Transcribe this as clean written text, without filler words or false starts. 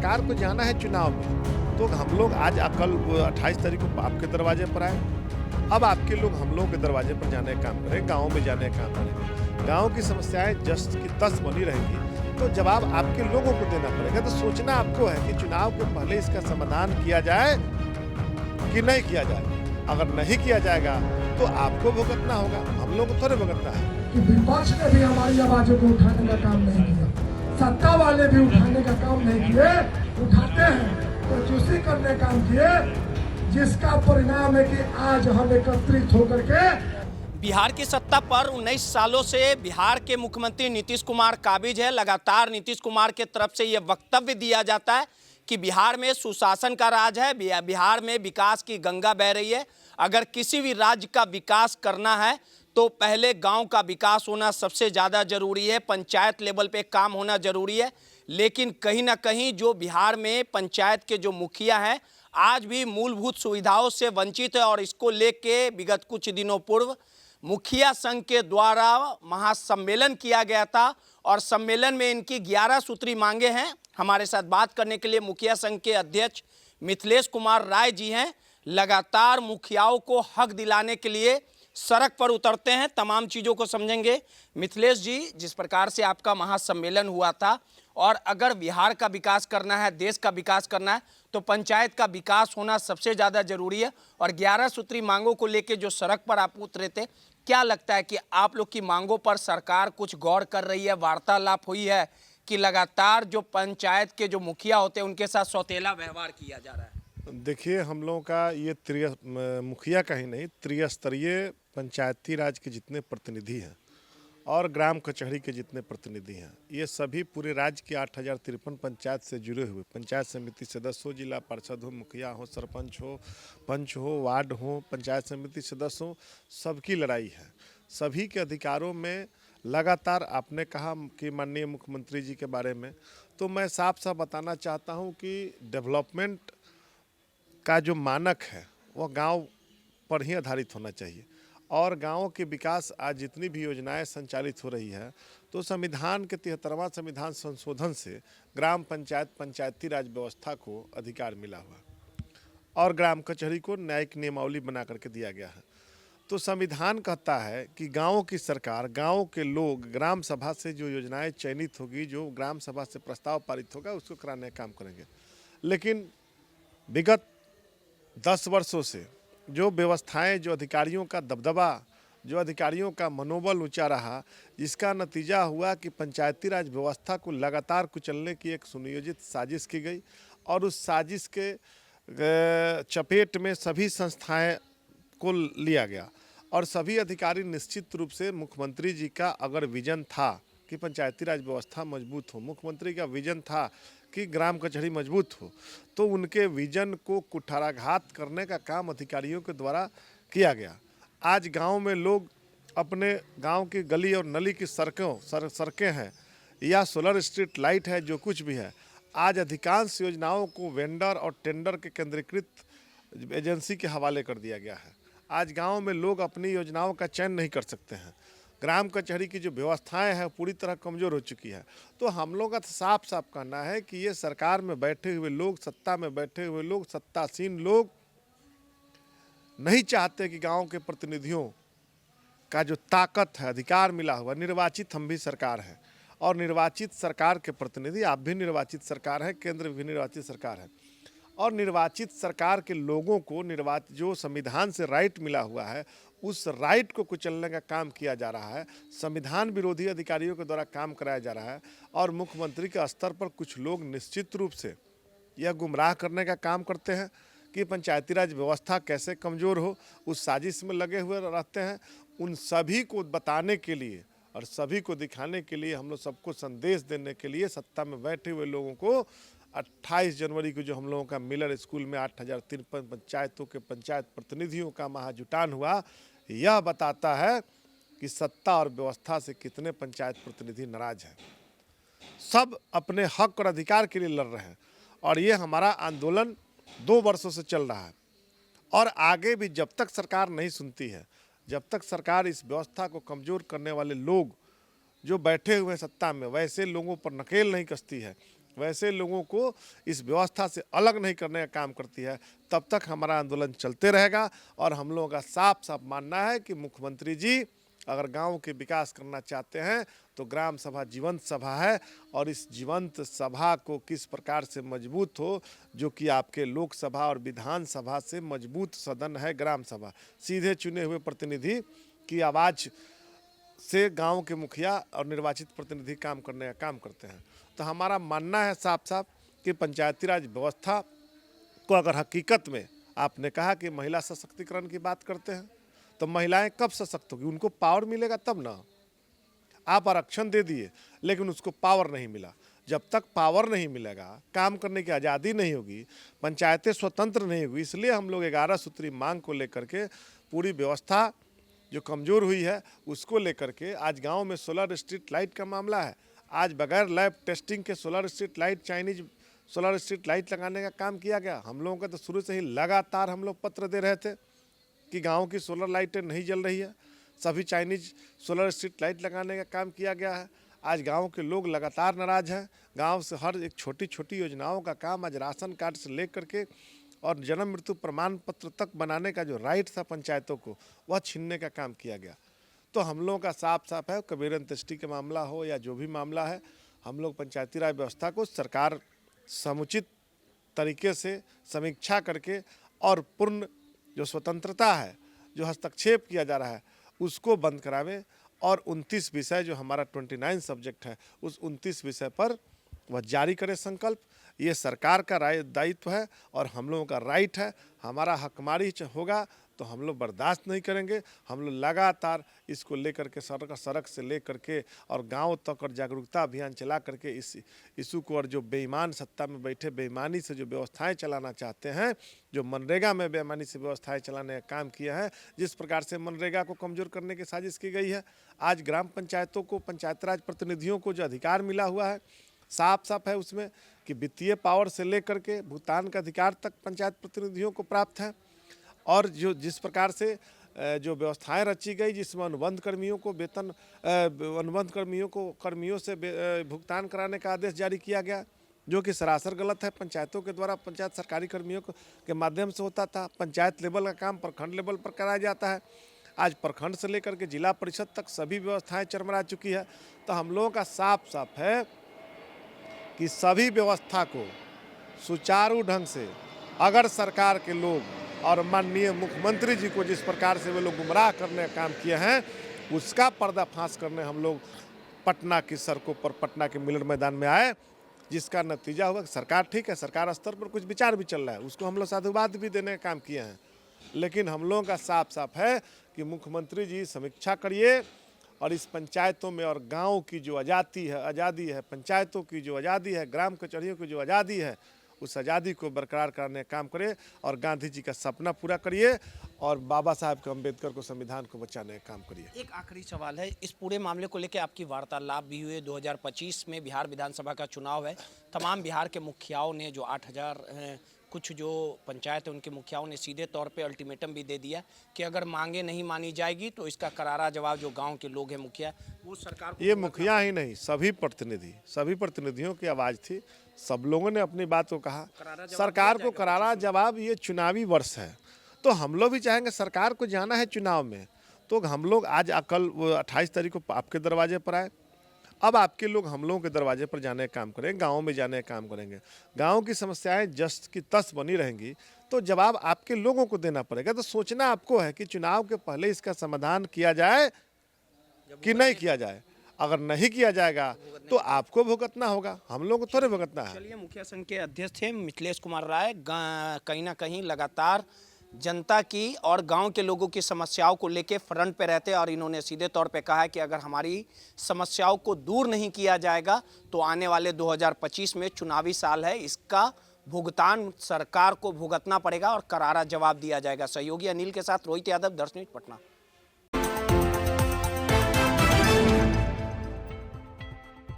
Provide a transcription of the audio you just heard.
सरकार को जाना है चुनाव में, तो हम लोग आज कल 28 तारीख को आपके दरवाजे पर आए। अब आपके लोग हम लोगों के दरवाजे पर जाने का काम करें, गाँव में जाने का काम करें। गाँव की समस्याएं जस्ट की तस बनी रहेंगी, तो जवाब आपके लोगों को देना पड़ेगा। तो सोचना आपको है कि चुनाव के पहले इसका समाधान किया जाए कि नहीं किया जाए। अगर नहीं किया जाएगा तो आपको भुगतना होगा, हम लोग को थोड़े भुगतना है। कि विपक्ष ने भी हमारी आवाजों को उठाने का काम नहीं किया, सत्ता वाले भी उठाने का काम नहीं किए। उठाते हैं तो चूसी करने काम किए, जिसका परिणाम है कि आज हम एकत्रित होकर के बिहार की सत्ता पर 19 सालों से बिहार के मुख्यमंत्री नीतीश कुमार काबिज है। लगातार नीतीश कुमार के तरफ से यह वक्तव्य दिया जाता है कि बिहार में सुशासन का राज है, बिहार में विकास की गंगा बह रही है। अगर किसी भी राज्य का विकास करना है तो पहले गांव का विकास होना सबसे ज़्यादा ज़रूरी है, पंचायत लेवल पे काम होना ज़रूरी है। लेकिन कहीं ना कहीं जो बिहार में पंचायत के जो मुखिया हैं आज भी मूलभूत सुविधाओं से वंचित है और इसको लेके विगत कुछ दिनों पूर्व मुखिया संघ के द्वारा महासम्मेलन किया गया था और सम्मेलन में इनकी 11 सूत्री मांगे हैं। हमारे साथ बात करने के लिए मुखिया संघ के अध्यक्ष मिथिलेश कुमार राय जी हैं। लगातार मुखियाओं को हक दिलाने के लिए सड़क पर उतरते हैं, तमाम चीज़ों को समझेंगे। मिथिलेश जी, जिस प्रकार से आपका महासम्मेलन हुआ था और अगर बिहार का विकास करना है, देश का विकास करना है तो पंचायत का विकास होना सबसे ज़्यादा ज़रूरी है और 11 सूत्री मांगों को लेकर जो सड़क पर आप उतरे थे, क्या लगता है कि आप लोग की मांगों पर सरकार कुछ गौर कर रही है, वार्तालाप हुई है कि लगातार जो पंचायत के जो मुखिया होते हैं उनके साथ सौतेला व्यवहार किया जा रहा है? देखिए, हम लोगों का ये मुखिया का ही नहीं, त्रिस्तरीय पंचायती राज के जितने प्रतिनिधि हैं और ग्राम कचहरी के जितने प्रतिनिधि हैं, ये सभी पूरे राज्य के 8053 पंचायत से जुड़े हुए पंचायत समिति सदस्य हो, जिला पार्षद हो, मुखिया हो, सरपंच हो, पंच हो, वार्ड हो, पंचायत समिति सदस्य हो, सबकी लड़ाई है। सभी के अधिकारों में लगातार आपने कहा कि माननीय मुख्यमंत्री जी के बारे में, तो मैं साफ साफ बताना चाहता हूँ कि डेवलपमेंट का जो मानक है वह गांव पर ही आधारित होना चाहिए और गांवों के विकास आज जितनी भी योजनाएं संचालित हो रही है तो संविधान के 73वां संविधान संशोधन से ग्राम पंचायत पंचायती राज व्यवस्था को अधिकार मिला हुआ और ग्राम कचहरी को न्यायिक नियमावली बना करके दिया गया है। तो संविधान कहता है कि गाँव की सरकार, गाँव के लोग ग्राम सभा से जो योजनाएँ चयनित होगी, जो ग्राम सभा से प्रस्ताव पारित होगा उसको कराने का काम करेंगे। लेकिन विगत 10 वर्षों से जो व्यवस्थाएं, जो अधिकारियों का दबदबा, जो अधिकारियों का मनोबल ऊंचा रहा, जिसका नतीजा हुआ कि पंचायती राज व्यवस्था को लगातार कुचलने की एक सुनियोजित साजिश की गई और उस साजिश के चपेट में सभी संस्थाएं को लिया गया और सभी अधिकारी निश्चित रूप से मुख्यमंत्री जी का अगर विजन था कि पंचायती राज व्यवस्था मजबूत हो, मुख्यमंत्री का विजन था कि ग्राम कचहरी मजबूत हो, तो उनके विजन को कुठाराघात करने का काम अधिकारियों के द्वारा किया गया। आज गांव में लोग अपने गांव की गली और नली की सड़कें हैं या सोलर स्ट्रीट लाइट है, जो कुछ भी है, आज अधिकांश योजनाओं को वेंडर और टेंडर के केंद्रीकृत एजेंसी के हवाले कर दिया गया है। आज गाँव में लोग अपनी योजनाओं का चयन नहीं कर सकते हैं। ग्राम कचहरी की जो व्यवस्थाएं हैं पूरी तरह कमज़ोर हो चुकी है। तो हम लोग का साफ साफ कहना है कि ये सरकार में बैठे हुए लोग, सत्ता में बैठे हुए लोग, सत्तासीन लोग नहीं चाहते कि गांव के प्रतिनिधियों का जो ताकत है, अधिकार मिला हुआ, निर्वाचित हम भी सरकार है और निर्वाचित सरकार के प्रतिनिधि, आप भी निर्वाचित सरकार है, केंद्र भी निर्वाचित सरकार है और निर्वाचित सरकार के लोगों को जो संविधान से राइट मिला हुआ है उस राइट को कुचलने का काम किया जा रहा है। संविधान विरोधी अधिकारियों के द्वारा काम कराया जा रहा है और मुख्यमंत्री के स्तर पर कुछ लोग निश्चित रूप से यह गुमराह करने का काम करते हैं कि पंचायती राज व्यवस्था कैसे कमज़ोर हो, उस साजिश में लगे हुए रहते हैं। उन सभी को बताने के लिए और सभी को दिखाने के लिए, हम लोग सबको संदेश देने के लिए सत्ता में बैठे हुए लोगों को 28 जनवरी को जो हम लोगों का मिलर स्कूल में 8053 पंचायतों के पंचायत प्रतिनिधियों का महाजुटान हुआ, यह बताता है कि सत्ता और व्यवस्था से कितने पंचायत प्रतिनिधि नाराज हैं। सब अपने हक और अधिकार के लिए लड़ रहे हैं और ये हमारा आंदोलन 2 वर्षों से चल रहा है और आगे भी जब तक सरकार नहीं सुनती है, जब तक सरकार इस व्यवस्था को कमज़ोर करने वाले लोग जो बैठे हुए हैं सत्ता में, वैसे लोगों पर नकेल नहीं कसती है वैसे लोगों को इस व्यवस्था से अलग नहीं करने का काम करती है, तब तक हमारा आंदोलन चलते रहेगा। और हम लोगों का साफ साफ मानना है कि मुख्यमंत्री जी अगर गांव के विकास करना चाहते हैं तो ग्राम सभा जीवंत सभा है, और इस जीवंत सभा को किस प्रकार से मजबूत हो, जो कि आपके लोकसभा और विधानसभा से मजबूत सदन है ग्राम सभा। सीधे चुने हुए प्रतिनिधि की आवाज़ से गांव के मुखिया और निर्वाचित प्रतिनिधि काम करने का काम करते हैं। तो हमारा मानना है साफ साफ कि पंचायती राज व्यवस्था को अगर हकीकत में आपने कहा कि महिला सशक्तिकरण की बात करते हैं, तो महिलाएं कब सशक्त होगी? उनको पावर मिलेगा तब ना। आप आरक्षण दे दिए लेकिन उसको पावर नहीं मिला। जब तक पावर नहीं मिलेगा, काम करने की आज़ादी नहीं होगी, पंचायतें स्वतंत्र नहीं होगी। इसलिए हम लोग 11 सूत्री मांग को लेकर के पूरी व्यवस्था जो कमज़ोर हुई है उसको लेकर के आज गांव में सोलर स्ट्रीट लाइट का मामला है। आज बगैर लैब टेस्टिंग के solar street light, Chinese solar street light लगाने का काम किया गया। हम लोगों का तो शुरू से ही लगातार हम लोग पत्र दे रहे थे कि गांव की सोलर लाइटें नहीं जल रही है, सभी चाइनीज सोलर स्ट्रीट लाइट लगाने का काम किया गया है। आज गांव के लोग लगातार नाराज़ हैं। गांव से हर एक छोटी छोटी योजनाओं का काम आज राशन कार्ड से लेकर के और जन्म मृत्यु प्रमाण पत्र तक बनाने का जो राइट था पंचायतों को, वह छीनने का काम किया गया। तो हम लोगों का साफ साफ है, कबीर अंत्येष्टि का मामला हो या जो भी मामला है, हम लोग पंचायती राज व्यवस्था को सरकार समुचित तरीके से समीक्षा करके और पूर्ण जो स्वतंत्रता है, जो हस्तक्षेप किया जा रहा है, उसको बंद करावे। और 29 विषय जो हमारा 29 सब्जेक्ट है, उस 29 विषय पर वह जारी करे संकल्प। ये सरकार का दायित्व है और हम लोगों का राइट है। हमारा हकमारी होगा तो हम लोग बर्दाश्त नहीं करेंगे। हम लोग लगातार इसको लेकर के सड़क से लेकर के और गांव तक और जागरूकता अभियान चला करके इस इशू को, और जो बेईमान सत्ता में बैठे बेईमानी से जो व्यवस्थाएं चलाना चाहते हैं, जो मनरेगा में बेईमानी से व्यवस्थाएं चलाने का काम किया है, जिस प्रकार से मनरेगा को कमज़ोर करने की साजिश की गई है। आज ग्राम पंचायतों को, पंचायत राज प्रतिनिधियों को जो अधिकार मिला हुआ है, साफ साफ है उसमें कि वित्तीय पावर से लेकर के भुगतान का अधिकार तक पंचायत प्रतिनिधियों को प्राप्त है। और जो जिस प्रकार से जो व्यवस्थाएं रची गई, जिसमें अनुबंध कर्मियों को वेतन, अनुबंध कर्मियों से भुगतान कराने का आदेश जारी किया गया, जो कि सरासर गलत है। पंचायतों के द्वारा पंचायत सरकारी कर्मियों के माध्यम से होता था। पंचायत लेवल का काम प्रखंड लेवल पर कराया जाता है। आज प्रखंड से लेकर के जिला परिषद तक सभी व्यवस्थाएं चरमरा चुकी है। तो हम लोगों का साफ साफ है कि सभी व्यवस्था को सुचारू ढंग से, अगर सरकार के लोग और माननीय मुख्यमंत्री जी को जिस प्रकार से वे लोग गुमराह करने का काम किए हैं, उसका पर्दाफाश करने हम लोग पटना की सड़कों पर, पटना के मिलन मैदान में आए, जिसका नतीजा हुआ कि सरकार ठीक है, सरकार स्तर पर कुछ विचार भी चल रहा है, उसको हम लोग साधुवाद भी देने का काम किए हैं। लेकिन हम लोगों का साफ साफ है कि मुख्यमंत्री जी समीक्षा करिए और इस पंचायतों में और गाँव की जो आज़ादी है, पंचायतों की जो आज़ादी है, ग्राम कचहरियों की जो आज़ादी है, उस आज़ादी को बरकरार करने का काम करे और गांधी जी का सपना पूरा करिए और बाबा साहब के अम्बेडकर को, संविधान को बचाने का काम करिए। एक आखिरी सवाल है, इस पूरे मामले को लेकर आपकी वार्तालाप भी हुई। 2025 में बिहार विधानसभा का चुनाव है। तमाम बिहार के मुखियाओं ने, जो 8000 कुछ जो पंचायत है, उनके मुखियाओं ने सीधे तौर पे अल्टीमेटम भी दे दिया कि अगर मांगे नहीं मानी जाएगी तो इसका करारा जवाब जो गांव के लोग हैं, मुखिया, वो सरकार को, ये मुखिया ही नहीं, सभी प्रतिनिधियों की आवाज़ थी। सब लोगों ने अपनी बात को कहा, सरकार को करारा जवाब। ये चुनावी वर्ष है तो हम लोग भी चाहेंगे, सरकार को जाना है चुनाव में, तो हम लोग आज कल 28 तारीख को आपके दरवाजे पर आए। अब आपके लोग हम लोगों के दरवाजे पर जाने का काम करेंगे, गाँव में जाने का काम करेंगे। गाँव की समस्याएं जस की तस बनी रहेंगी तो जवाब आपके लोगों को देना पड़ेगा। तो सोचना आपको है कि चुनाव के पहले इसका समाधान किया जाए कि नहीं किया जाए। अगर नहीं किया जाएगा तो आपको भुगतना होगा, हम लोगों को थोड़े भुगतना है। चलिए, मुखिया संघ के अध्यक्ष थे मिथिलेश कुमार राय, कहीं ना कहीं लगातार जनता की और गांव के लोगों की समस्याओं को लेकर फ्रंट पे रहते हैं और इन्होंने सीधे तौर पे कहा है कि अगर हमारी समस्याओं को दूर नहीं किया जाएगा तो आने वाले 2025 में चुनावी साल है, इसका भुगतान सरकार को भुगतना पड़ेगा और करारा जवाब दिया जाएगा। सहयोगी अनिल के साथ रोहित यादव, 10 मिनट, पटना।